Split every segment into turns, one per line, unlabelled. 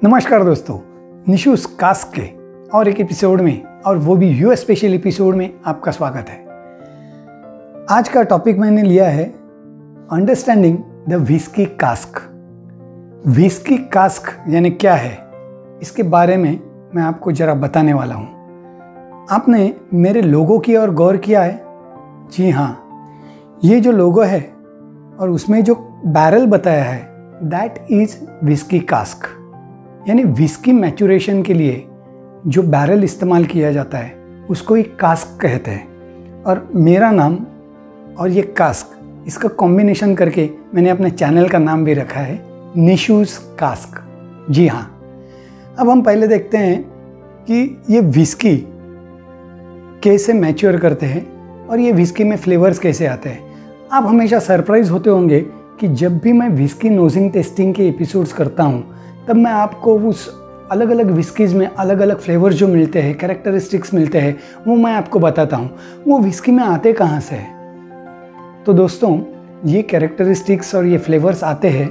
नमस्कार दोस्तों, निशूज कास्क के और एक एपिसोड में, और वो भी यूएस स्पेशल एपिसोड में आपका स्वागत है। आज का टॉपिक मैंने लिया है understanding the whisky cask. Whisky cask यानी क्या है, इसके बारे में मैं आपको ज़रा बताने वाला हूँ। आपने मेरे लोगो की ओर गौर किया है? जी हाँ, ये जो लोगो है और उसमें जो बैरल बताया है, दैट इज़ व्हिस्की कास्क। यानी व्हिस्की मैचुरेशन के लिए जो बैरल इस्तेमाल किया जाता है उसको ही कास्क कहते हैं। और मेरा नाम और ये कास्क, इसका कॉम्बिनेशन करके मैंने अपने चैनल का नाम भी रखा है निशूज कास्क। जी हाँ, अब हम पहले देखते हैं कि ये व्हिस्की कैसे मैच्योर करते हैं और ये व्हिस्की में फ्लेवर्स कैसे आते हैं। आप हमेशा सरप्राइज होते होंगे कि जब भी मैं व्हिस्की नोजिंग टेस्टिंग के एपिसोड्स करता हूँ तब मैं आपको उस अलग अलग व्हिस्कीज़ में अलग अलग फ्लेवर्स जो मिलते हैं, कैरेक्टरिस्टिक्स मिलते हैं, वो मैं आपको बताता हूँ। वो व्हिस्की में आते कहाँ से है? तो दोस्तों, ये कैरेक्टरिस्टिक्स और ये फ्लेवर्स आते हैं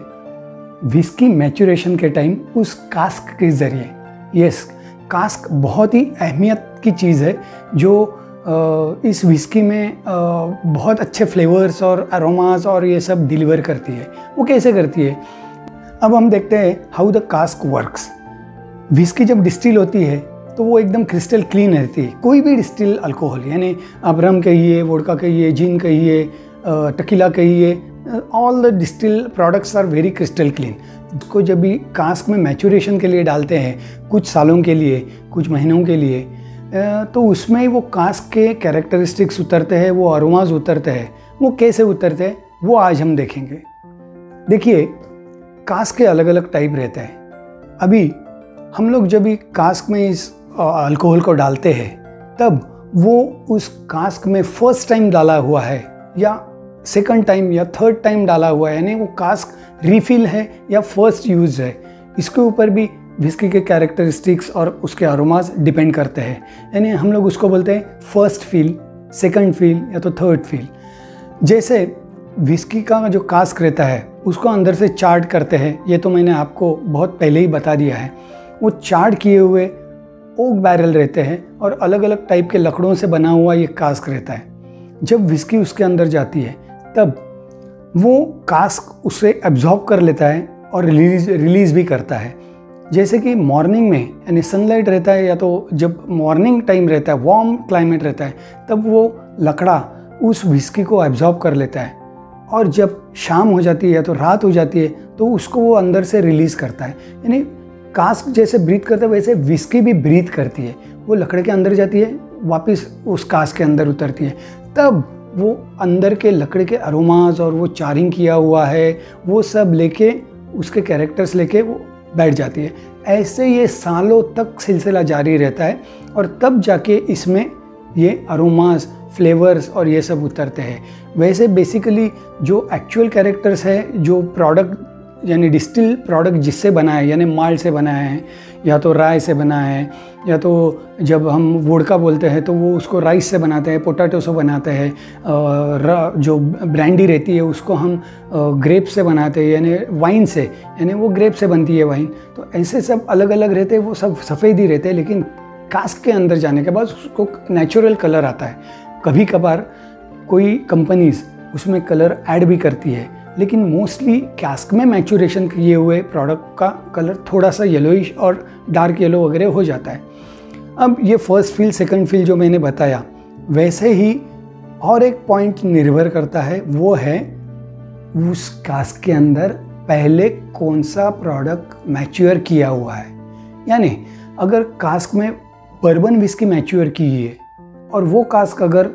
व्हिस्की मैचुरेशन के टाइम उस कास्क के ज़रिए। यस, कास्क बहुत ही अहमियत की चीज़ है जो इस व्हिस्की में बहुत अच्छे फ्लेवर्स और अरोमास और ये सब डिलीवर करती है। वो कैसे करती है? अब हम देखते हैं how the cask works. Whisky जब डिस्टिल होती है तो वो एकदम क्रिस्टल क्लीन रहती है। कोई भी डिस्टिल अल्कोहल, यानी आप रम कहिए, वोडका कहिए, जिन कहिए, टकीला कहिए, all the distill products are very crystal clean. इसको जब भी कास्क में मैचुरेशन के लिए डालते हैं, कुछ सालों के लिए, कुछ महीनों के लिए, तो उसमें वो कास्क के कैरेक्टरिस्टिक्स उतरते हैं, वो अरोमाज उतरते हैं। वो कैसे उतरते हैं वो आज हम देखेंगे। देखिए, कास्क के अलग अलग टाइप रहते हैं। अभी हम लोग जब भी कास्क में इस अल्कोहल को डालते हैं तब वो उस कास्क में फर्स्ट टाइम डाला हुआ है या सेकंड टाइम या थर्ड टाइम डाला हुआ है, यानी वो कास्क रिफिल है या फर्स्ट यूज है, इसके ऊपर भी व्हिस्की के कैरेक्टरिस्टिक्स और उसके अरोमास डिपेंड करते हैं। यानी हम लोग उसको बोलते हैं फर्स्ट फील, सेकंड फील या तो थर्ड फील। जैसे व्हिस्की का जो कास्क रहता है उसको अंदर से चार्ट करते हैं, ये तो मैंने आपको बहुत पहले ही बता दिया है। वो चार्ट किए हुए ओक बैरल रहते हैं और अलग अलग टाइप के लकड़ों से बना हुआ ये कास्क रहता है। जब व्हिस्की उसके अंदर जाती है तब वो कास्क उसे एब्जॉर्ब कर लेता है और रिलीज़ भी करता है। जैसे कि मॉर्निंग में, यानी सनलाइट रहता है या तो जब मॉर्निंग टाइम रहता है, वार्म क्लाइमेट रहता है, तब वो लकड़ा उस व्हिस्की को एब्जॉर्ब कर लेता है और जब शाम हो जाती है या तो रात हो जाती है तो उसको वो अंदर से रिलीज़ करता है। यानी कास्क जैसे ब्रीथ करता है वैसे व्हिस्की भी ब्रीथ करती है। वो लकड़े के अंदर जाती है, वापस उस कास्क के अंदर उतरती है, तब वो अंदर के लकड़े के अरोमास और वो चारिंग किया हुआ है वो सब लेके, उसके कैरेक्टर्स लेके वो बैठ जाती है। ऐसे ये सालों तक सिलसिला जारी रहता है और तब जाके इसमें ये अरोमास, फ्लेवर्स और ये सब उतरते हैं। वैसे बेसिकली जो एक्चुअल कैरेक्टर्स है, जो प्रोडक्ट यानी डिस्टिल प्रोडक्ट जिससे बना है, यानी माल्ट से बना है या तो राय से बना है, या तो जब हम वोडका बोलते हैं तो वो उसको राइस से बनाते हैं, पोटैटो से बनाते हैं। जो ब्रांडी रहती है उसको हम ग्रेप से बनाते हैं, यानी वाइन से, यानी वो ग्रेप से बनती है वाइन। तो ऐसे सब अलग अलग रहते हैं, वो सब सफ़ेद ही रहते हैं, लेकिन कास्क के अंदर जाने के बाद उसको नेचुरल कलर आता है। कभी कभार कोई कंपनीज उसमें कलर ऐड भी करती है, लेकिन मोस्टली कास्क में मैचुरेशन किए हुए प्रोडक्ट का कलर थोड़ा सा येलोइश और डार्क येलो वगैरह हो जाता है। अब ये फर्स्ट फील, सेकंड फील जो मैंने बताया, वैसे ही और एक पॉइंट निर्भर करता है, वो है उस कास्क के अंदर पहले कौन सा प्रोडक्ट मैच्योर किया हुआ है। यानी अगर कास्क में बर्बन व्हिस्की मैच्योर की है और वो कास्क अगर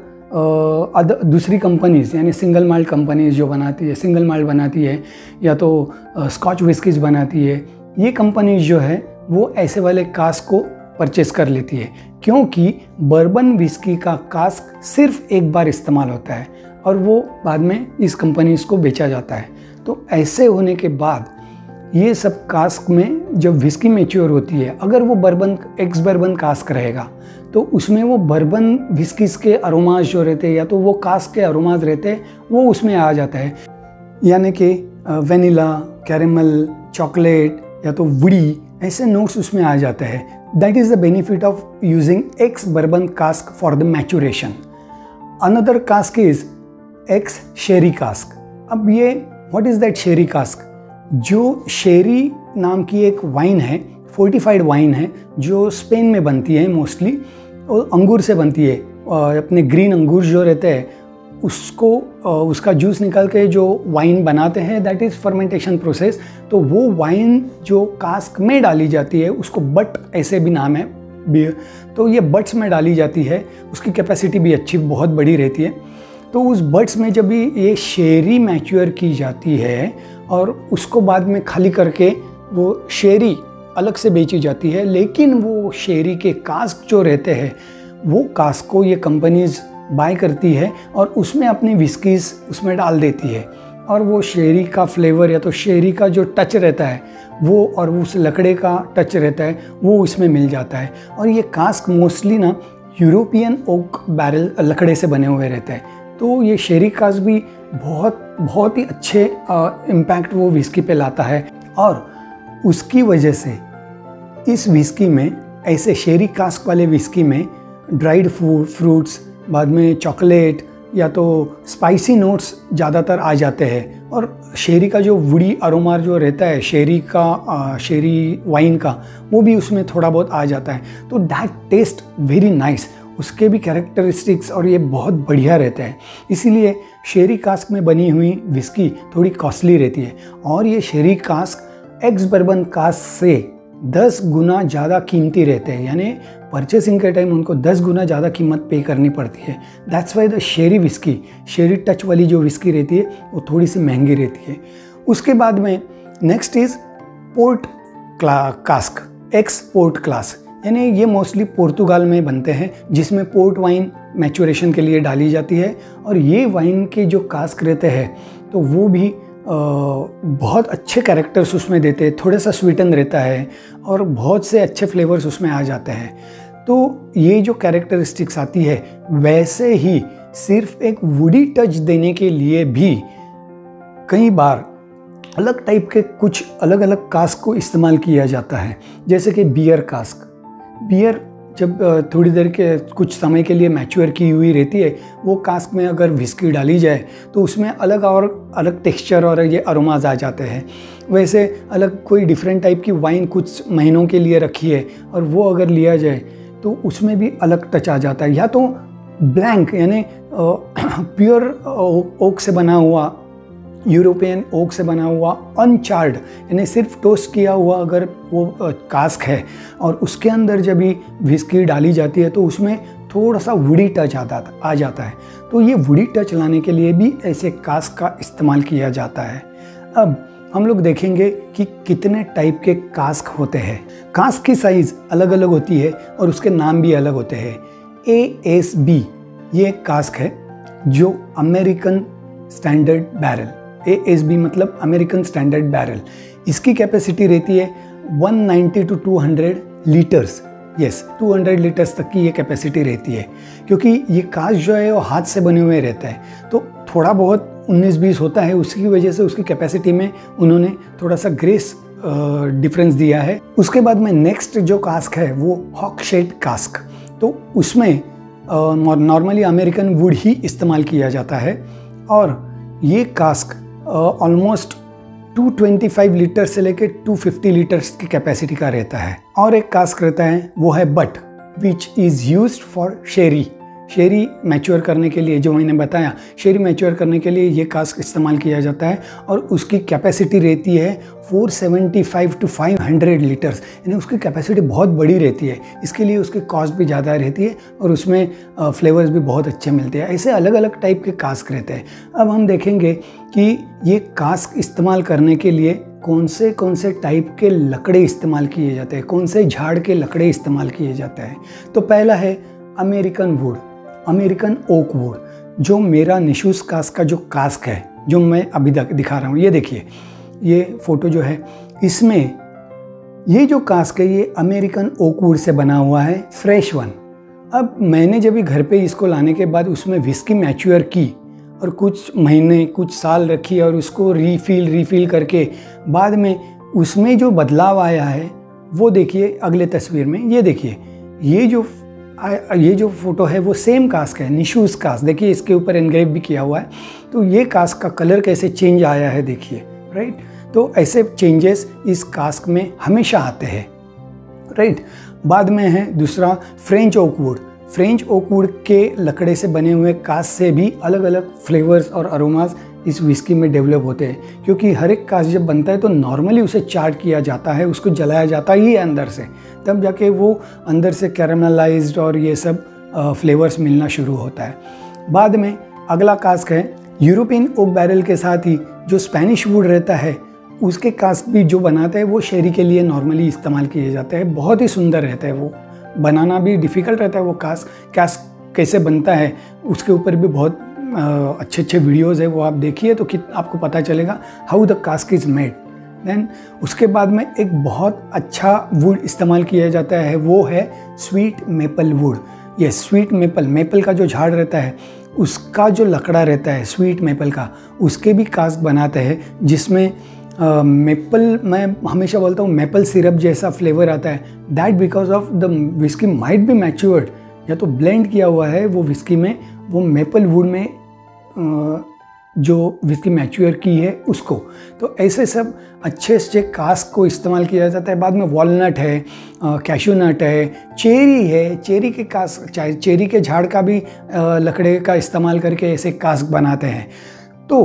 दूसरी कंपनीज यानी सिंगल माल्ट कंपनीज जो बनाती है, सिंगल माल्ट बनाती है या तो स्कॉच व्हिस्कीज बनाती है, ये कंपनीज जो है वो ऐसे वाले कास्क को परचेस कर लेती है, क्योंकि बर्बन व्हिस्की का कास्क सिर्फ एक बार इस्तेमाल होता है और वो बाद में इस कंपनीज को बेचा जाता है। तो ऐसे होने के बाद ये सब कास्क में जब व्हिस्की मैच्योर होती है, अगर वो बर्बन एक्स बर्बन कास्क रहेगा तो उसमें वो बर्बन व्हिस्कीज़ के अरोमास जो रहते हैं या तो वो कास्क के अरोमास रहते हैं वो उसमें आ जाता है। यानी कि वेनिला, कैरेमल, चॉकलेट या तो वुडी, ऐसे नोट्स उसमें आ जाते हैं। That is the benefit of using x bourbon cask for the maturation. Another cask is x Sheri cask. अब ये what is that Sheri cask? जो शेरी नाम की एक वाइन है, फोर्टिफाइड वाइन है, जो स्पेन में बनती है मोस्टली, और अंगूर से बनती है। अपने ग्रीन अंगूर जो रहते हैं उसको उसका जूस निकाल के जो वाइन बनाते हैं, दैट इज़ फर्मेंटेशन प्रोसेस। तो वो वाइन जो कास्क में डाली जाती है, उसको बट ऐसे भी नाम है बियर, तो ये बट्स में डाली जाती है। उसकी कैपेसिटी भी अच्छी बहुत बड़ी रहती है। तो उस बट्स में जब भी ये शेरी मैच्योर की जाती है और उसको बाद में खाली करके वो शेरी अलग से बेची जाती है, लेकिन वो शेरी के कास्क जो रहते हैं वो कास्क को ये कंपनीज बाय करती है और उसमें अपनी विस्कीज़ उसमें डाल देती है, और वो शेरी का फ्लेवर या तो शेरी का जो टच रहता है वो और उस लकड़े का टच रहता है वो इसमें मिल जाता है। और ये कास्क मोस्टली ना यूरोपियन ओक बैरल लकड़े से बने हुए रहते हैं। तो ये शेरी कास्क भी बहुत ही अच्छे इम्पैक्ट वो विस्की पे लाता है, और उसकी वजह से इस विस्की में, ऐसे शेरी कास्क वाले विस्की में ड्राइड फ्रूट्स, बाद में चॉकलेट या तो स्पाइसी नोट्स ज़्यादातर आ जाते हैं, और शेरी का जो वुडी अरोमा जो रहता है शेरी वाइन का, वो भी उसमें थोड़ा बहुत आ जाता है। तो दैट टेस्ट वेरी नाइस। उसके भी कैरेक्टरिस्टिक्स और ये बहुत बढ़िया रहते हैं। इसीलिए शेरी कास्क में बनी हुई विस्की थोड़ी कॉस्टली रहती है, और ये शेरी कास्क एक्स बर्बन कास्क से 10 गुना ज़्यादा कीमती रहते हैं, यानी परचेसिंग के टाइम उनको 10 गुना ज़्यादा कीमत पे करनी पड़ती है। That's why the Sheri whisky, Sheri touch वाली जो विस्की रहती है वो थोड़ी सी महंगी रहती है। उसके बाद में next is port cask, x port class, यानी ये मोस्टली पुर्तगाल में बनते हैं, जिसमें पोर्ट वाइन मैचुरेशन के लिए डाली जाती है। और ये वाइन के जो कास्क रहते हैं तो वो भी बहुत अच्छे कैरेक्टर्स उसमें देते हैं, थोड़ा सा स्वीटन रहता है और बहुत से अच्छे फ्लेवर्स उसमें आ जाते हैं। तो ये जो कैरेक्टरिस्टिक्स आती है, वैसे ही सिर्फ एक वुडी टच देने के लिए भी कई बार अलग टाइप के कुछ अलग अलग कास्क को इस्तेमाल किया जाता है। जैसे कि बियर कास्क, बियर जब थोड़ी देर के कुछ समय के लिए मैच्योर की हुई रहती है, वो कास्क में अगर विस्की डाली जाए तो उसमें अलग और अलग टेक्सचर और ये अरोमाज आ जाते हैं। वैसे अलग कोई डिफरेंट टाइप की वाइन कुछ महीनों के लिए रखी है और वो अगर लिया जाए तो उसमें भी अलग टच आ जाता है। या तो ब्लैंक यानी प्योर ओक से बना हुआ, यूरोपियन ओक से बना हुआ अनचार्ड, यानी सिर्फ टोस्ट किया हुआ अगर वो कास्क है और उसके अंदर जब भी विस्की डाली जाती है तो उसमें थोड़ा सा वुडी टच आ जाता है। तो ये वुडी टच लाने के लिए भी ऐसे कास्क का इस्तेमाल किया जाता है। अब हम लोग देखेंगे कि कितने टाइप के कास्क होते हैं। कास्क की साइज़ अलग अलग होती है और उसके नाम भी अलग होते हैं। ASB ये कास्क है जो अमेरिकन स्टैंडर्ड बैरल, ASB मतलब अमेरिकन स्टैंडर्ड बैरल। इसकी कैपेसिटी रहती है 190 to 200 लीटर्स। यस, 200 लीटर्स तक की ये कैपेसिटी रहती है, क्योंकि ये कास्ट जो है वो हाथ से बने हुए रहता है, तो थोड़ा बहुत 19-20 होता है। उसकी वजह से उसकी कैपेसिटी में उन्होंने थोड़ा सा ग्रेस डिफरेंस दिया है। उसके बाद में नेक्स्ट जो कास्क है वो हॉकशेड कास्क। तो उसमें नॉर्मली अमेरिकन वुड ही इस्तेमाल किया जाता है, और ये कास्क ऑलमोस्ट 225 लीटर से लेकर 250 लीटर्स की कैपेसिटी का रहता है। और एक कास्क रहता है वो है but, which is used for Sheri mature करने के लिए। जो मैंने बताया, शेरी मैच्योर करने के लिए ये कास्क इस्तेमाल किया जाता है, और उसकी कैपेसिटी रहती है 475 to 500 लीटर्स, यानी उसकी कैपेसिटी बहुत बड़ी रहती है। इसके लिए उसकी कॉस्ट भी ज़्यादा रहती है और उसमें फ्लेवर्स भी बहुत अच्छे मिलते हैं। ऐसे अलग अलग टाइप के कास्क रहते हैं। अब हम देखेंगे कि ये कास्क इस्तेमाल करने के लिए कौन से टाइप के लकड़े इस्तेमाल किए जाते हैं, कौन से झाड़ के लकड़े इस्तेमाल किए जाते हैं। तो पहला है American wood, American oak wood. जो मेरा निशूस कास्क का जो कास्क है, जो मैं अभी दिखा रहा हूँ, ये देखिए, ये फोटो जो है, इसमें ये जो कास्क है ये अमेरिकन ओक वुड से बना हुआ है, फ्रेश वन। अब मैंने जब भी घर पे इसको लाने के बाद उसमें विस्की मैच्योर की और कुछ महीने कुछ साल रखी और उसको रीफिल करके बाद में उसमें जो बदलाव आया है वो देखिए अगले तस्वीर में, ये देखिए ये जो फोटो है वो सेम कास्क है, निशूज़ कास्क। देखिए इसके ऊपर एनग्रेव भी किया हुआ है। तो ये कास्क का कलर कैसे चेंज आया है देखिए, राइट। तो ऐसे चेंजेस इस कास्क में हमेशा आते हैं, राइट। बाद में है दूसरा French oak wood. French oak wood के लकड़े से बने हुए कास्क से भी अलग अलग फ्लेवर्स और अरोमास इस विस्की में डेवलप होते हैं, क्योंकि हर एक कास्क जब बनता है तो नॉर्मली उसे चार्ट किया जाता है, उसको जलाया जाता ही है अंदर से, तब जाके वो अंदर से कैरामलाइज्ड और ये सब फ्लेवर्स मिलना शुरू होता है। बाद में अगला कास्क है यूरोपियन ओक बैरल के साथ ही जो स्पेनिश वुड रहता है उसके कास्क भी जो बनाते हैं वो शेरी के लिए नॉर्मली इस्तेमाल किए जाते हैं। बहुत ही सुंदर रहता है, वो बनाना भी डिफ़िकल्ट रहता है। वो कास्क कैसे बनता है उसके ऊपर भी बहुत अच्छे वीडियोस है, वो आप देखिए तो आपको पता चलेगा how the cask is made. Then उसके बाद में एक बहुत अच्छा वुड इस्तेमाल किया जाता है, वो है स्वीट मेपल वुड। ये स्वीट मेपल का जो झाड़ रहता है उसका जो लकड़ा रहता है स्वीट मेपल का, उसके भी कास्क बनाते हैं, जिसमें मेपल, मैं हमेशा बोलता हूँ मेपल सिरप जैसा फ्लेवर आता है। That because of the whisky might be matured, या तो ब्लेंड किया हुआ है वो विस्की में, वो मेपल वुड में जो विस्की मैच्योर की है उसको। तो ऐसे सब अच्छे कास्क को इस्तेमाल किया जाता है। बाद में वॉलनट है, कैशू नट है, चेरी है, चेरी के कास्क, चेरी के झाड़ का भी लकड़े का इस्तेमाल करके ऐसे कास्क बनाते हैं। तो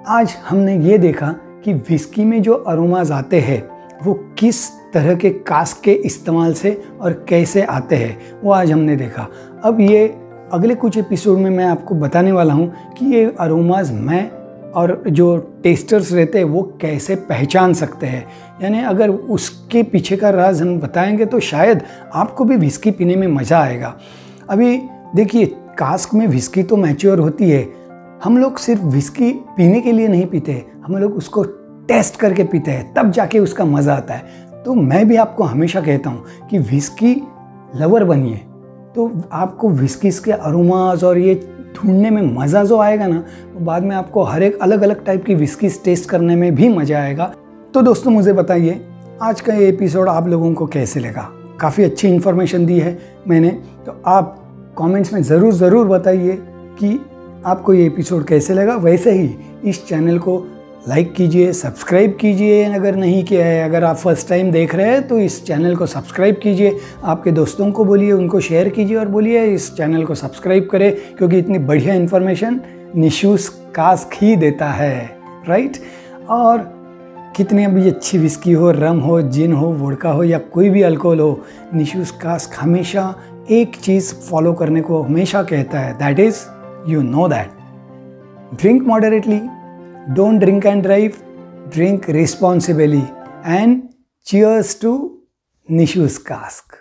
आज हमने ये देखा कि विस्की में जो अरोमाज आते हैं वो किस तरह के कास्क के इस्तेमाल से और कैसे आते हैं, वो आज हमने देखा। अब ये अगले कुछ एपिसोड में मैं आपको बताने वाला हूँ कि ये अरोमाज मैं और जो टेस्टर्स रहते हैं वो कैसे पहचान सकते हैं। यानी अगर उसके पीछे का राज हम बताएंगे तो शायद आपको भी विस्की पीने में मज़ा आएगा। अभी देखिए कास्क में विस्की तो मैच्योर होती है, हम लोग सिर्फ विस्की पीने के लिए नहीं पीते, हम लोग उसको टेस्ट करके पीते हैं, तब जाके उसका मज़ा आता है। तो मैं भी आपको हमेशा कहता हूँ कि विस्की लवर बनिए, तो आपको विस्कीज़ के अरोमास और ये ढूंढने में मज़ा जो आएगा ना, तो बाद में आपको हर एक अलग अलग टाइप की विस्कीज़ टेस्ट करने में भी मज़ा आएगा। तो दोस्तों मुझे बताइए आज का ये एपिसोड आप लोगों को कैसे लगा। काफ़ी अच्छी इन्फॉर्मेशन दी है मैंने, तो आप कमेंट्स में ज़रूर बताइए कि आपको ये एपिसोड कैसे लगा। वैसे ही इस चैनल को लाइक कीजिए, सब्सक्राइब कीजिए अगर नहीं किया है। अगर आप फर्स्ट टाइम देख रहे हैं तो इस चैनल को सब्सक्राइब कीजिए, आपके दोस्तों को बोलिए, उनको शेयर कीजिए और बोलिए इस चैनल को सब्सक्राइब करें, क्योंकि इतनी बढ़िया इन्फॉर्मेशन निशूज़ कास्क ही देता है, राइट। और कितनी भी अच्छी विस्की हो, रम हो, जिन हो, वोडका हो या कोई भी अल्कोहल हो, निशूज़ कास्क हमेशा एक चीज़ फॉलो करने को हमेशा कहता है, that is you know that. Drink moderately, don't drink and drive, drink responsibly, and cheers to Nishu's cask.